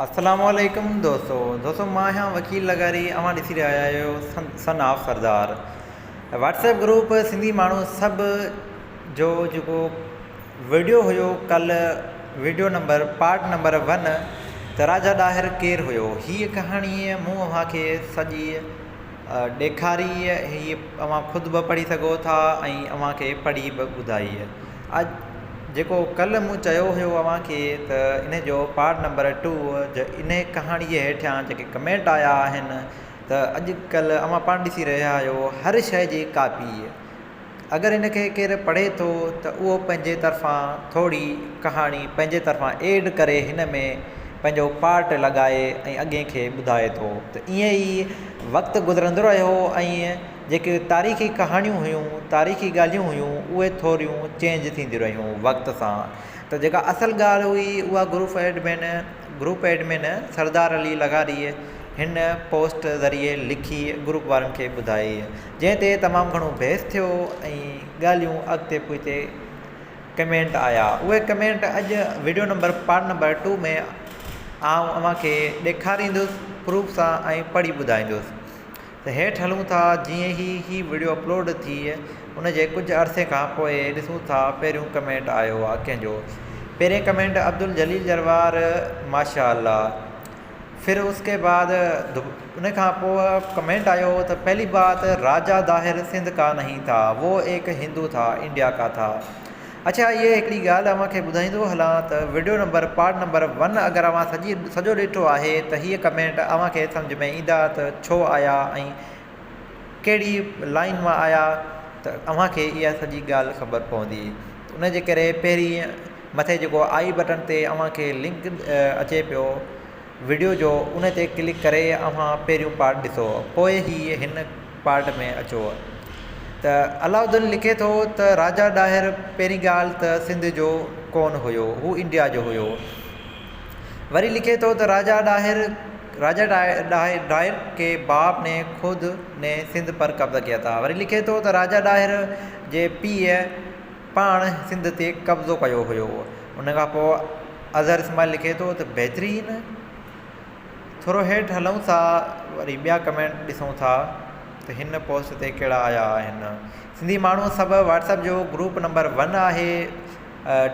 अस्सलामुअलैकुम दोस्तों मां यहाँ वकील लगारी अवां ॾिसी रहिया आहियो son of Sardar WhatsApp group Sindhi माण्हू सभु जो जेको वीडियो हुयो कल्ह वीडियो नंबर पार्ट नंबर 1 त राजा ॾाहिर केरु हुयो। हीअ कहाणी मूं अव्हांखे सॼी ॾेखारी, हीअ अव्हां ख़ुदि बि पढ़ी सघो था ऐं अव्हांखे पढ़ी बि ॿुधाई। अॼु जेको कल्ह मूं चयो हुयो अव्हांखे त इन जो पार्ट नंबर 2 इन कहाणीअ हेठियां जेके कमेंट आया आहिनि त अॼुकल्ह अव्हां पाण ॾिसी रहिया आहियो हर शइ जी कापी। अगरि इनखे केरु पढ़े थो त उहो पंहिंजे तरफ़ां थोरी कहाणी पंहिंजे तरफ़ां एड करे हिन में पंहिंजो पार्ट लॻाए ऐं अॻे खे ॿुधाए थो। त ईअं ई वक़्तु गुज़रंदो रहियो ऐं जेके तारीख़ी कहाणियूं हुयूं, तारीख़ी ॻाल्हियूं हुयूं, उहे थोरियूं चेंज थींदियूं रहियूं वक़्त सां। त जेका असल ॻाल्हि हुई उहा ग्रुप एडमिन सरदार अली लगारी हिन पोस्ट ज़रिए लिखी ग्रुप वारनि खे ॿुधाई, जंहिं ते तमामु घणो बहस थियो ऐं ॻाल्हियूं अॻिते पुठिते कमेंट आया। उहे कमेंट अॼु वीडियो नंबर पार्ट नंबर 2 में आउं अव्हांखे ॾेखारींदुसि प्रूफ सां ऐं पढ़ी ॿुधाईंदुसि। त हेठि हलूं था। जीअं ई वीडियो अपलोड थी उन जे कुझु अरसे खां पोइ ॾिसूं था पहिरियों कमेंट आयो आहे कंहिंजो। पहिरें कमेंट अब्दुल जलील जरवार माशाअल्लाह। फिर उसके बाद उन खां पोइ कमेंट आयो त पहली बात राजा दाहिर सिंध का नहीं था, वो एक हिंदू था, इंडिया का था। अच्छा, ये हिकिड़ी ॻाल्हि अव्हांखे ॿुधाईंदो हलां त वीडियो नंबर पार्ट नंबर 1 अगरि अव्हां सॼो ॾिठो आहे त हीअ कमेंट अव्हांखे सम्झ में ईंदा त छो आया ऐं कहिड़ी लाइन मां आया, त अव्हांखे इहा सॼी ॻाल्हि ख़बर पवंदी। उन जे करे पहिरीं मथे जेको आई बटन ते अव्हांखे लिंक अचे पियो वीडियो जो, उन ते क्लिक करे अव्हां पहिरियों पार्ट ॾिसो, पोइ ई हिन पार्ट में अचो। त अलाउद्दीन लिखे थो त राजा ॾाहिर पहिरीं ॻाल्हि त सिंध जो कोन हुयो, हू इंडिया जो हुयो। वरी लिखे थो त राजा ॾाहिर के बाप ने खुद ने सिंध पर कब्ज़ा किया था। वरी लिखे थो त राजा ॾाहिर जे पीउ पाण सिंध ते कब्ज़ो कयो हुयो। उन खां पोइ अज़हर इस्माइल लिखे थो त बहितरीन। थोरो हेठि हलूं था, वरी ॿिया कमेंट ॾिसूं था त हिन पोस्ट ते कहिड़ा आया आहिनि। सिंधी माण्हू सभु व्हाट्सएप जो ग्रुप नंबर 1 आहे।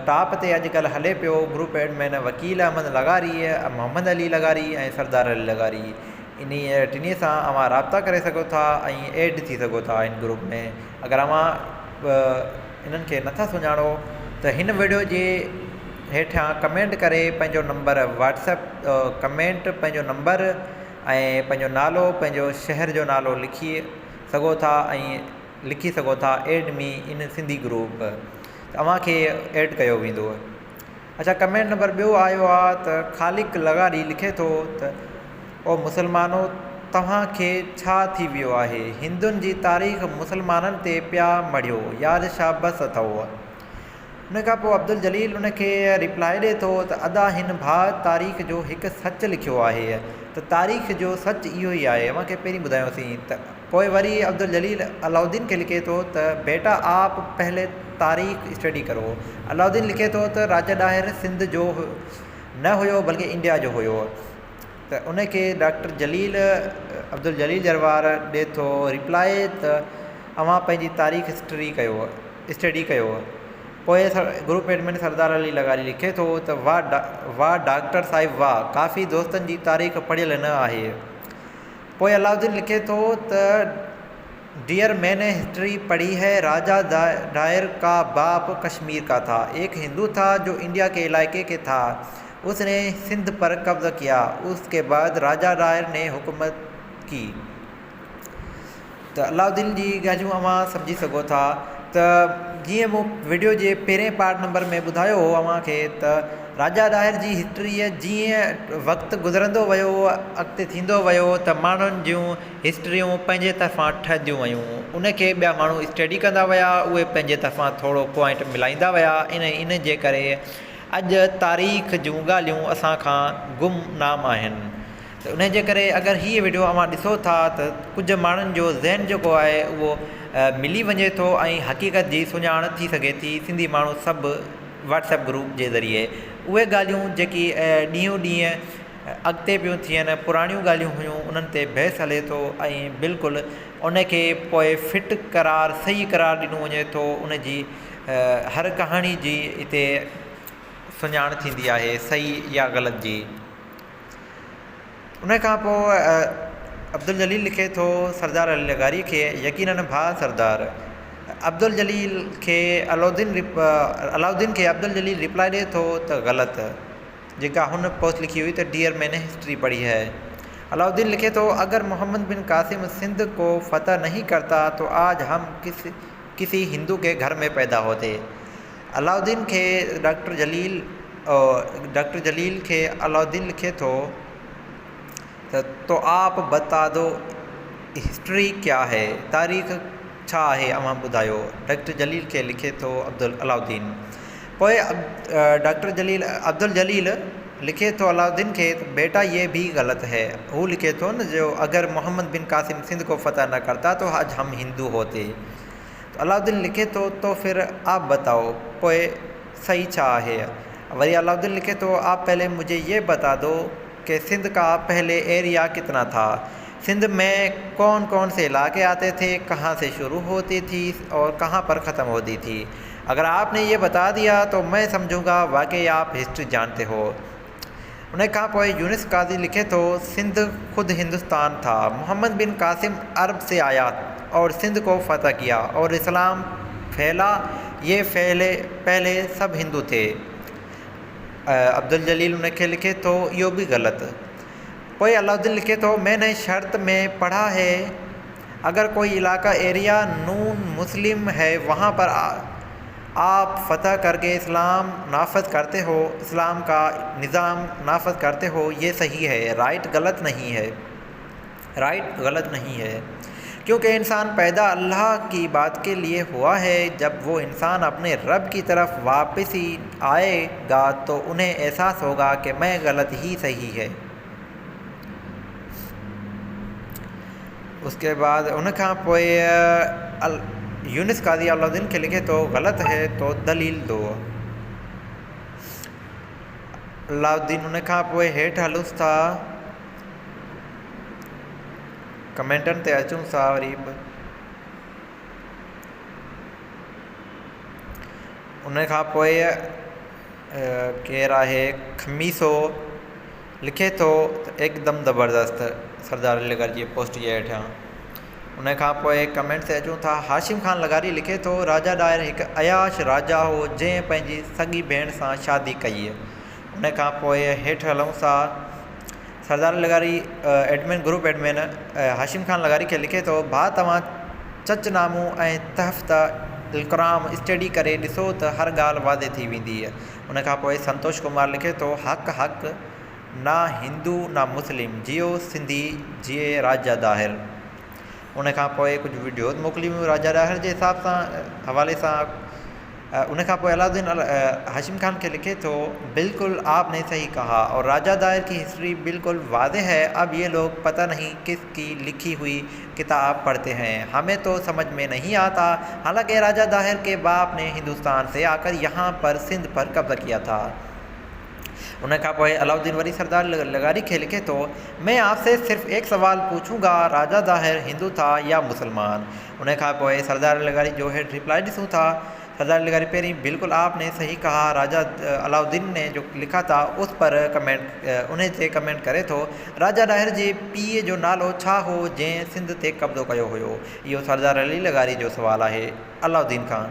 टॉप ते अॼुकल्ह हले पियो ग्रुप एडमिन वकील अहमद लगारी, मोहम्मद अली लगारी ऐं सरदार अली लगारी। इन टिनी सां अव्हां राब्ता करे सघो था ऐं एड थी सघो था इन ग्रुप में। अगरि अव्हां इन्हनि खे नथा सुञाणो त हिन वीडियो जे हेठियां कमेंट करे पंहिंजो नंबर व्हाट्सएप कमेंट पंहिंजो नंबर ऐं पंहिंजो नालो, पंहिंजो शहर जो नालो लिखी सघो था ऐं लिखी सघो था एड मी इन सिंधी ग्रुप, अव्हांखे एड कयो वेंदो। अच्छा, कमेंट नंबर ॿियो आयो आहे त ख़ालिक लगारी लिखे थो त ओ मुसलमानो तव्हांखे छा थी वियो आहे, हिंदुनि जी तारीख़ मुसलमाननि ते पिया मढ़ियो, यादि छा बस अथव। उन खां पोइ अब्दुल जलील उनखे रिप्लाई ॾिए थो त अदा हिन भाउ तारीख़ जो हिकु सच लिखियो आहे, त तारीख़ जो सच इहो ई आहे, अव्हांखे पहिरीं ॿुधायोसीं। त पोइ वरी अब्दुल जलील अलाउद्दीन खे लिखे थो त बेटा आप पहले तारीख़ स्टडी करो। अलाउद्दीन लिखे थो त राजा ॾाहिर सिंध जो न हुयो बल्कि इंडिया जो हुयो। त उनखे डॉक्टर जलील अब्दुल जलील जरवार ॾिए थो रिप्लाई त अव्हां पंहिंजी तारीख़ स्टडी कयो। पोइ ग्रुप एडमिन सरदार अली लगारी लिखे थो त वाह डॉक्टर साहिब वाह, काफ़ी दोस्तनि जी तारीख़ पढ़ियल न आहे। पोइ अलाउद्दीन लिखे थो त डियर मैंने हिस्ट्री पढ़ी है, राजा ॾाहिर का बाप कश्मीर का था, एक हिंदू था जो इंडिया के इलाके के था, उसने सिंध पर कब्ज़ा किया, उसके बाद राजा ॾाहिर ने हुकूमत की। त अलाउद्दीन जी ॻाल्हियूं अव्हां सम्झी सघो था। त जीअं मूं वीडियो जे पहिरें पार्ट नंबर में ॿुधायो हो अव्हांखे त राजा ॾाहिर जी हिस्ट्रीअ जीअं वक़्तु गुज़रंदो वियो, अॻिते थींदो वियो त माण्हुनि जूं हिस्ट्रियूं पंहिंजे तरफ़ां ठहंदियूं वियूं, उनखे ॿिया माण्हू स्टडी कंदा विया, उहे पंहिंजे तरफ़ां थोरो पॉइंट मिलाईंदा विया। इन जे करे अॼु तारीख़ जूं ॻाल्हियूं असांखां गुमनाम आहिनि। त उन जे करे अगरि हीअ वीडियो अव्हां ॾिसो था त कुझु माण्हुनि जो ज़हन जेको आहे उहो मिली वञे थो ऐं हक़ीक़त जी सुञाण थी सघे थी। सिंधी माण्हू सभु व्हाट्सएप ग्रुप जे ज़रिए उहे ॻाल्हियूं जेकी ॾींहों ॾींहुं अॻिते पियूं थियनि, पुराणियूं ॻाल्हियूं हुयूं, उन्हनि ते बहस हले थो ऐं बिल्कुलु उनखे पोइ फिट करार सही करार ॾिनो वञे थो। उनजी हर कहाणी जी हिते सुञाण थींदी आहे, सही या ग़लति जी। उन खां पोइ अब्दुल जलील लिखे थो सरदार अली लगारी खे, यकीनन भाउ सरदार अब्दुल जलील खे अलाउद्दीन खे अब्दुल जलील रिप्लाई ॾिए थो त ग़लति, जेका हुन पोस्ट लिखी हुई त डियर मैंने हिस्ट्री पढ़ी है। अलाउद्दीन लिखे तो अगर मोहम्मद बिन कासिम सिंध को फतह नहीं करता तो आज हम किसी हिंदू के घर में पैदा होते। अलाउद्दीन के डॉक्टर जलील के अलाउद्दीन लिखे तो आप बता दो हिस्ट्री क्या है, तारीख़ छा है अवां ॿुधायो। डॉक्टर जलील के लिखे तो अलाउद्दीन। पोइ अब्दुल जलील लिखे तो अलाउद्दीन के तो बेटा ये भी गलत है। वो लिखे तो न जो अगर मोहम्मद बिन कासिम सिंध को फतह न करता तो आज हम हिंदू होते। तो अलाउद्दीन लिखे तो फिर आप बताओ पोए सही छा है। वरी अलाउद्दीन लिखे तो आप पहले मुझे ये बता दो कि सिंध का पहले एरिया कितना था, सिंध में कौन कौन से इलाके आते थे, कहाँ से शुरू होती थी और कहाँ पर ख़त्म होती थी। अगर आपने ये बता दिया तो मैं समझूंगा वाकई आप हिस्ट्री जानते हो। उन्हें कहा पोए यूनिस काजी लिखे तो सिंध खुद हिंदुस्तान था। मोहम्मद बिन कासिम अरब से आया और सिंध को फतह किया और इस्लाम फैला। ये पहले सब हिंदू थे। अब्दुल जलील उनके लिखे तो यो भी गलत। कोई अलाउद्दीन लिखे तो मैंने शर्त में पढ़ा है अगर कोई इलाका एरिया नून मुस्लिम है वहाँ पर आप फतह करके इस्लाम नाफज करते हो, इस्लाम का निज़ाम नाफज करते हो, ये सही है, राइट गलत नहीं है। क्योंकि इंसान पैदा अल्लाह की बात के लिए हुआ है। जब वो इंसान अपने रब की तरफ वापस ही आएगा तो उन्हें एहसास होगा कि मैं गलत ही सही है। उसके बाद उनखां पोइ यूनिस काजी अलाउद्दीन के लिखे तो गलत है तो दलील दो। अलाउद्दीन उनखां पोइ हेठि हलूंसि था, कमेंटनि ते अचूं था। वरी उनखां पोइ केरु आहे खमीसो लिखे थो एकदम ज़बरदस्त सरदार अली लगर जी पोस्ट जे हेठां। उनखां पोइ कमेंट ते अचूं था। हाशिम खान लगारी लिखे थो राजा डायर हिकु अयाश राजा हो जंहिं पंहिंजी सॻी भेण सां शादी कई। उनखां पोइ हेठि हलूं था। Sardar Lagari admin group admin Hashim Khan Lagari खे लिखे थो भाउ तव्हां चचनामू ऐं तहफ़्त इल्कराम स्टडी करे ॾिसो त हर ॻाल्हि वाज़े थी वेंदी। उनखां पोइ संतोष कुमार लिखे थो हक़ ना हिंदू ना मुस्लिम, जियो सिंधी जिए राजा दाहिर। उनखां पोइ कुझु वीडियोज़ मोकिलियूं हुयूं राजा दाहिर जे हिसाब सां हवाले सां। उनखां पोइ अलाउद्दीन हाशिम खान के लिखे तो बिल्कुल आपने सही कहा और राजा दाहिर की हिस्ट्री बिल्कुल वाज़ेह है। अब ये लोग पता नहीं किसकी लिखी हुई किताब पढ़ते हैं, हमें तो समझ में नहीं आता। हालांकि राजा दाहिर के बाप ने हिंदुस्तान से आकर यहाँ पर सिंध पर कब्जा किया था। उनखां पोइ अलाउद्दीन वरी सरदार लगारी खे लिखे तो मैं आपसे सिर्फ एक सवाल पूछूंगा, राजा दाहिर हिंदू था या मुसलमान। उनखां पोइ सरदार लगारी जो है रिप्लाई ॾिसूं था। सरदार लगारी पहिरीं बिल्कुल आपने सही कहा राजा अलाउद्दीन ने जो लिखा था उस पर उन ते कमेंट करे थो राजा दाहिर जे पीउ जो नालो छा हो जंहिं सिंध ते कब्ज़ो कयो हुयो। इहो सरदार अली लगारी जो सवाल आहे अलाउद्दीन खां।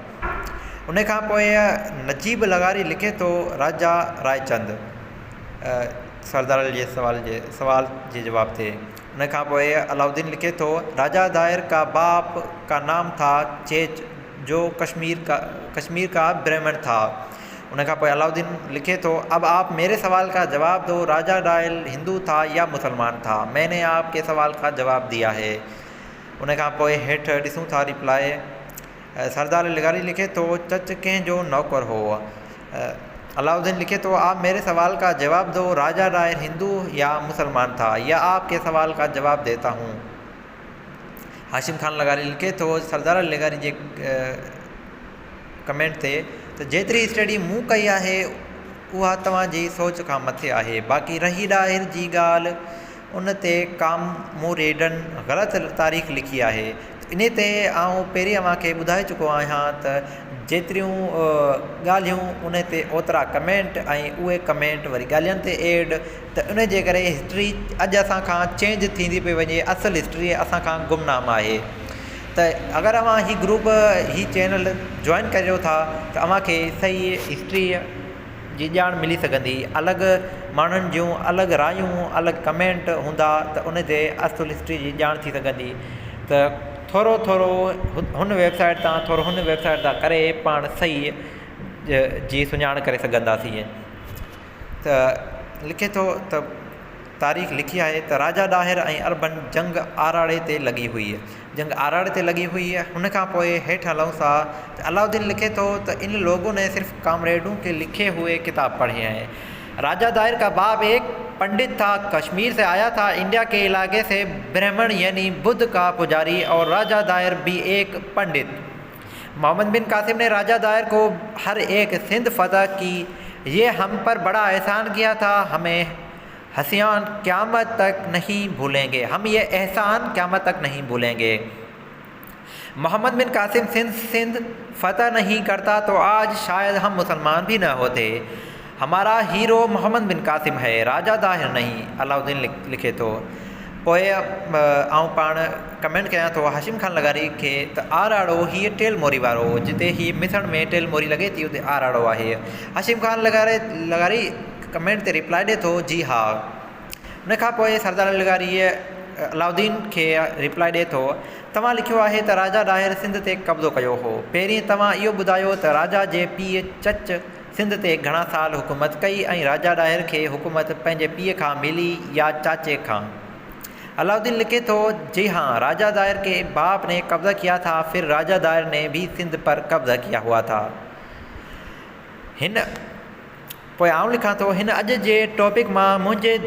उनखां पोइ नजीब लगारी लिखे थो राजा रायचंद सरदार अली जे सवाल जे जवाब थे। उनखां पोइ अलाउद्दीन लिखे थो राजा दाहिर का बाप का नाम था चेच जो कश्मीर का ब्राह्मण था। उनखां पोइ अलाउद्दीन लिखे थो अब आप मेरे सवाल का जवाब दो, राजा दाहिर हिंदू था या मुसलमान था। मैंने आपके सवाल का जवाब दिया है। उनखां पोइ हेठि ॾिसूं था रिप्लाई। सरदार लगारी लिखे तो चच कंहिंजो नौकर हो। अलाउद्दीन लिखे तो आप मेरे सवाल का जवाब दो, राजा दाहिर हिंदू या मुसलमान था, या आपके सवाल का जवाब देता हूँ। हाशिम खान लगारी लिखे तो सरदार लगारी जे कमेंट थे तो जेतिरी स्टडी मूं कई आहे उहा तव्हांजी सोच खां मथे आहे। बाक़ी रही ॾाहिर जी ॻाल्हि, उन ते कामोरेडनि ग़लति तारीख़ लिखी आहे। इन ते आउं पहिरीं अव्हांखे ॿुधाए चुको आहियां त जेतिरियूं ॻाल्हियूं उन ते ओतिरा कमेंट ऐं उहे कमेंट वरी ॻाल्हियुनि ते एड, त उन जे करे हिस्ट्री अॼु असां खां चेंज थींदी पई वञे। असुलु हिस्ट्री असां खां गुमनाम आहे। त अगरि अव्हां हीउ ग्रुप हीउ चैनल जॉइन करियो था त अव्हांखे सही हिस्ट्री जी ॼाण मिली सघंदी। अलॻि माण्हुनि जूं अलॻि रायूं, अलॻि कमेंट हूंदा त उन ते असुलु हिस्ट्री जी ॼाण थी सघंदी। त थोरो थोरो हुन वेबसाइट तां, थोरो हुन वेबसाइट तां करे पाण सही जी सुञाण करे सघंदासीं। त लिखे थो त तारीख़ लिखी आहे त राजा ॾाहिर ऐं अरबन जंग आराड़े ते लॻी हुई। जंग आराड़े ते लॻी हुई। हुन खां पोइ हेठि हलूं था त अलाउद्दीन लिखे थो त इन लोगों ने सिर्फ कामरेडों के लिखे हुए किताब पढ़े हैं। राजा दाहिर का बाप एक पंडित था, कश्मीर से आया था। इंडिया के इलाके से ब्राह्मण यानी बुद्ध का पुजारी, और राजा दाहिर भी एक पंडित। मोहम्मद बिन कासिम ने राजा दाहिर को हर एक सिंध फतह की। ये हम पर बड़ा एहसान किया था, हमें हसियान क़यामत तक नहीं भूलेंगे। हम ये एहसान क़यामत तक नहीं भूलेंगे। मोहम्मद बिन कासिम सिंध फतह नहीं करता तो आज शायद हम मुसलमान भी न होते। हमारा हीरो मोहम्मद बिन कासिम है, राजा दाहिर नहीं। अलाउद्दीन लिखे थो। पोइ आउं पाण कमेंट कयां थो हाशिम ख़ान लगारी खे त आराड़ो हीअ टेल मोरी वारो, जिते हीअ मिसण में टेल मोरी लॻे थी उते आराड़ो आहे। हाशिम ख़ान लगारी कमेंट ते रिप्लाई ॾिए थो, जी हा। उन खां पोइ सरदार लगारी अलाउद्दीन खे रिप्लाई ॾिए थो, तव्हां लिखियो आहे त राजा ॾाहिर सिंध ते कब्ज़ो कयो हो। पहिरीं तव्हां इहो ॿुधायो त राजा जे पीउ चच सिंध ते घणा साल हुकूमत कई ऐं राजा ॾाहिर खे हुकूमत पंहिंजे पीउ खां मिली या चाचे खां। अलाउद्दीन लिखे थो, जी हाँ, राजा दाहिर के बाप ने कब्ज़ा किया था, फिर राजा दाहिर ने भी सिंध पर कब्ज़ा किया हुआ था। हिन पोइ आउं लिखां थो, हिन अॼु जे टॉपिक मां मुंहिंजे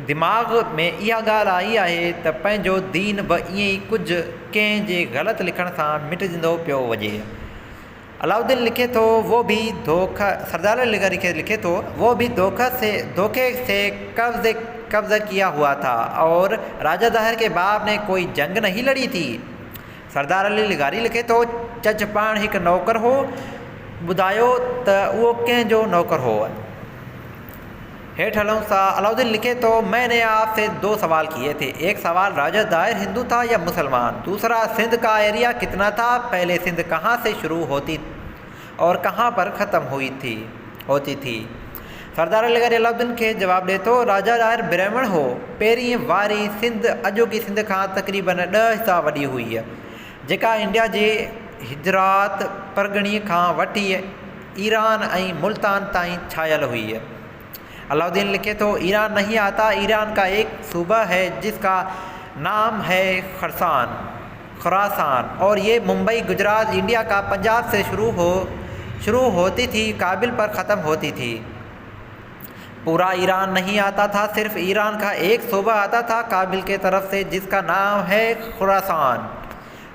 दिमाग़ में इहा ॻाल्हि आई आहे त पंहिंजो दीन बि ईअं ई कुझु कंहिं जे ग़लति लिखण सां मिटजंदो पियो वञे। अलाउद्दीन लिखे थो, वो भी धोखा, सरदार लगारी खे लिखे थो, वो भी धोखे से कब्ज़ा किया हुआ था और राजा दाहिर के बाप ने कोई जंग नहीं लड़ी थी। सरदार अली लगारी लिखे थो, चच पाण हिकु नौकर हो, ॿुधायो त उहो कंहिंजो नौकर हो। हेठि हलूं था। अलाउद्दीन लिखे तो, मैंने आपसे 2 सवाल किए थे। एक सवाल, राजा दाहिर हिंदू था या मुसलमान। दूसरा, सिंध का एरिया कितना था। पहले सिंध कहाँ से शुरू होती और कहाँ पर ख़त्म होती थी। सरदार लगारी अलाउद्दीन खे जवाब ॾिए थो, राजा दाहिर ब्राह्मण हो। पहिरीं वारी सिंध अॼोकी सिंध खां तक़रीबन 10 हिसा वॾी हुई, जेका इंडिया जे हिजरात परगणीअ खां वठी ईरान ऐं मुल्तान ताईं छायल हुई। अलाउद्दीन लिखे तो, ईरान नहीं आता। ईरान का एक सूबा है जिसका नाम है खुरासान, और ये मुंबई, गुजरात, इंडिया का पंजाब से शुरू होती थी, काबिल पर ख़त्म होती थी। पूरा ईरान नहीं आता था, सिर्फ ईरान का एक सूबा आता था काबिल के तरफ से, जिसका नाम है खुरासान।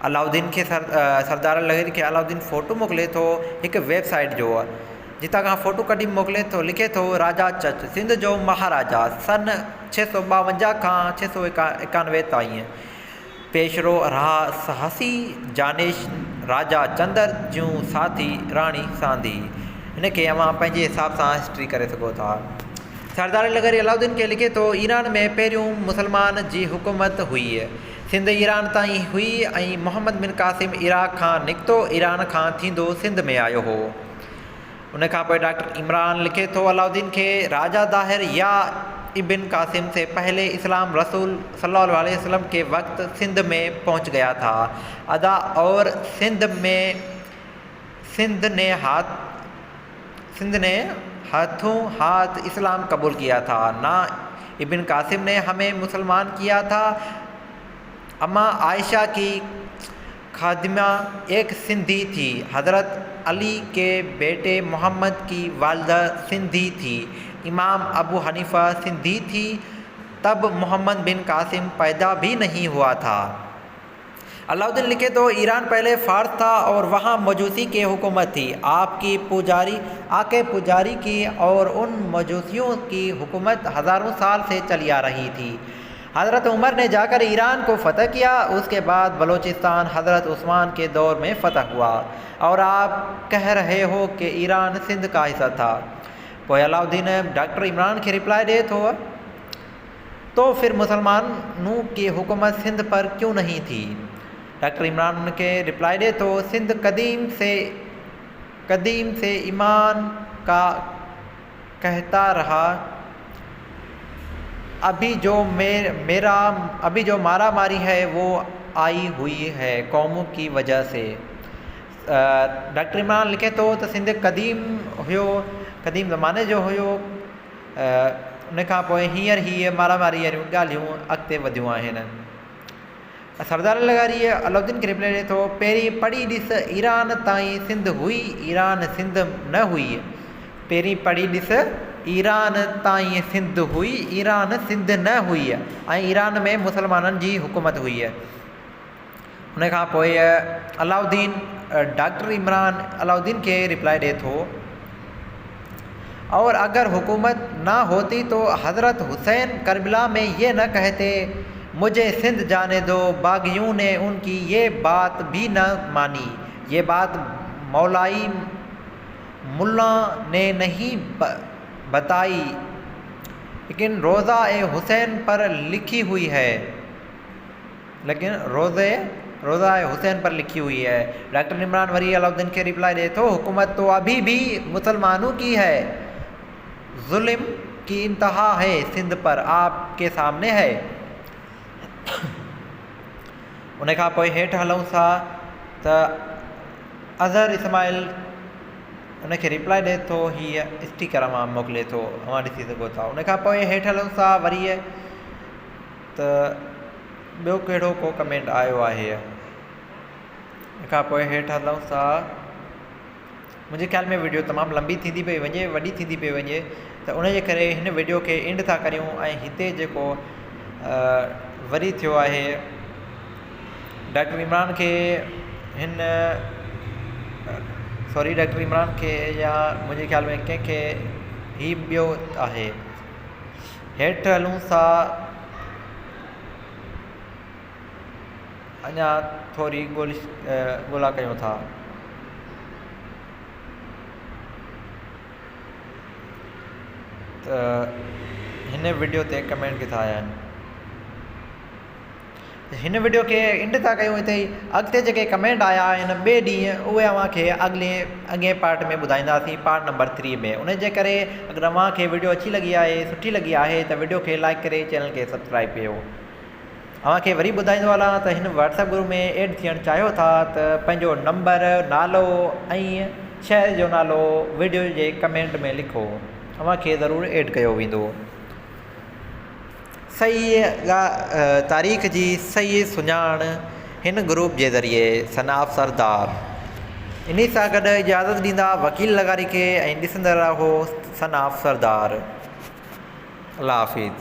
अलाउद्दीन खे सरदार लगारी खे अलाउद्दीन फ़ोटो मोकिले थो हिकु वेबसाइट जो, जितां खां फ़ोटो कढी मोकिले थो। लिखे थो, राजा चच सिंध जो महाराजा, सन 652 खां 691 ताईं। पेशरो साहसी जानेश राजा चंदर जूं साथी राणी सांदी। हिन खे अव्हां पंहिंजे हिसाब सां हिस्ट्री करे सघो था। सरदार लगारी अलाउद्दीन खे लिखे थो, ईरान में पहिरियों मुसलमान जी हुकूमत हुई। सिंध ईरान ताईं हुई ऐं मोहम्मद बिन कासिम इराक़ खां निकितो, ईरान खां थींदो सिंध में आयो हो। उन खां पोइ डॉक्टर इमरान लिखे थो अलाउद्दीन खे, राजा दाहिर या इब्न कासिम से पहले इस्लाम रसूल सल्लल्लाहु अलैहि वसल्लम के वक्त सिंध में पहुंच गया था अदा, और सिंध ने हाथों हाथ इस्लाम कबूल किया था। ना इब्न कासिम ने हमें मुसलमान किया था। अम्मा आयशा की खादिमा एक सिंधी थी। हज़रत अली के बेटे मोहम्मद की वालदा सिंधी थी। इमाम अबू हनीफा सिंधी थी। तब मोहम्मद बिन कासिम पैदा भी नहीं हुआ था। अलाउद्दीन लिखे तो ईरान पहले फ़ारस था और वहाँ मजूसी की हुकूमत थी। आके पुजारी की और उन मजूसियों की हुकूमत हज़ारों साल से चली आ रही थी। हज़रत उमर ने जाकर ईरान को फ़तह किया। उसके बाद बलूचिस्तान हज़रत उस्मान के दौर में फ़तह हुआ और आप कह रहे हो कि ईरान सिंध का हिस्सा था। कोई अलाउद्दीन डॉक्टर इमरान के रिप्लाई दे तो फिर मुसलमानों की हुकूमत सिंध पर क्यों नहीं थी। डॉक्टर इमरान के रिप्लाई दे तो सिंध कदीम से ईमान का कहता रहा। अभी जो मारा मारी है वो आई हुई है कौमों की वजह से। डॉक्टर इमरान लिखे तो सिंध कदीम ज़माने जो हुयो उन खां पोइ हींअर ही मारा मारी वारियूं ॻाल्हियूं अॻिते वधियूं आहिनि। सरदार लगारी अलाउद्दीन के रिप्लाई ॾिए थो पहिरीं पढ़ी ॾिस ईरान ताईं सिंध हुई, ईरान सिंध न हुई। पहिरीं पढ़ी ॾिस ईरान ताईं सिंध हुई, ईरान सिंध न हुई ऐं ईरान में मुसलमाननि जी हुकूमत हुई। उन खां पोइ अलाउद्दीन डॉक्टर इमरान अलाउद्दीन के रिप्लाई ॾिए थो और अगर हुकूमत ना होती तो हज़रत हुसैन करबला में ये न कहते मुझे सिंध जाने दो। बागियों ने उनकी ये बात भी न मानी। ये बात मौलाई मुल्ला ने नहीं बताई, लेकिन रोज़ा ए हुसैन पर लिखी हुई है। डॉक्टर इमरान वरी अलाउद्दीन के रिप्लाई दे तो हुकूमत तो अभी भी मुसलमानों की है, जुल्म की इंतहा है सिंध पर आपके सामने है। उन खां पोइ हेठि हलूं था त अज़हर इस्माइल उन खे रिप्लाई ॾिए थो, हीअ स्टिकर मां मोकिले थो, तव्हां ॾिसी सघो था। उन खां पोइ हेठि हलूं था वरी त ॿियो कहिड़ो को कमेंट आयो आहे। उन खां पोइ हेठि हलूं था। मुंहिंजे ख़्याल में वीडियो तमामु लंबी थींदी पई वञे, वॾी थींदी पई वञे, त उनजे करे हिन वीडियो खे एंड था करियूं। ऐं हिते जेको वरी थियो आहे डॉक्टर इमरान खे या मुंहिंजे ख़्याल में कंहिंखे ही ॿियो आहे। हेठि हलूं था, अञा थोरी ॻोल्हा कयूं था। त हिन वीडियो ते कमेंट किथां आया आहिनि। हिन वीडियो खे एंड था कयूं हिते ई। अॻिते जेके कमेंट आया आहिनि ॿिए ॾींहुं उहे अव्हांखे अॻे पार्ट में ॿुधाईंदासीं, पार्ट नंबर 3 में। उन जे करे अगरि अव्हांखे वीडियो अच्छी लॻी आहे, सुठी लॻी आहे त वीडियो खे लाइक करे चैनल खे सब्सक्राइब कयो। अव्हांखे वरी ॿुधाईंदो हलां त हिन व्हाट्सएप ग्रुप में एड थियणु चाहियो था त पंहिंजो नंबर, नालो ऐं शहर जो नालो वीडियो जे कमेंट में लिखो, अव्हांखे ज़रूरु एड कयो वेंदो। सही तारीख़ जी सही सुञाण हिन ग्रुप जे ज़रिए सनाफ़ सरदार। इन सां गॾु इजाज़त ॾींदा वकील लगारी खे ऐं ॾिसंदा रहो सनाफ़ सरदार। अल्लाह हाफ़िज़।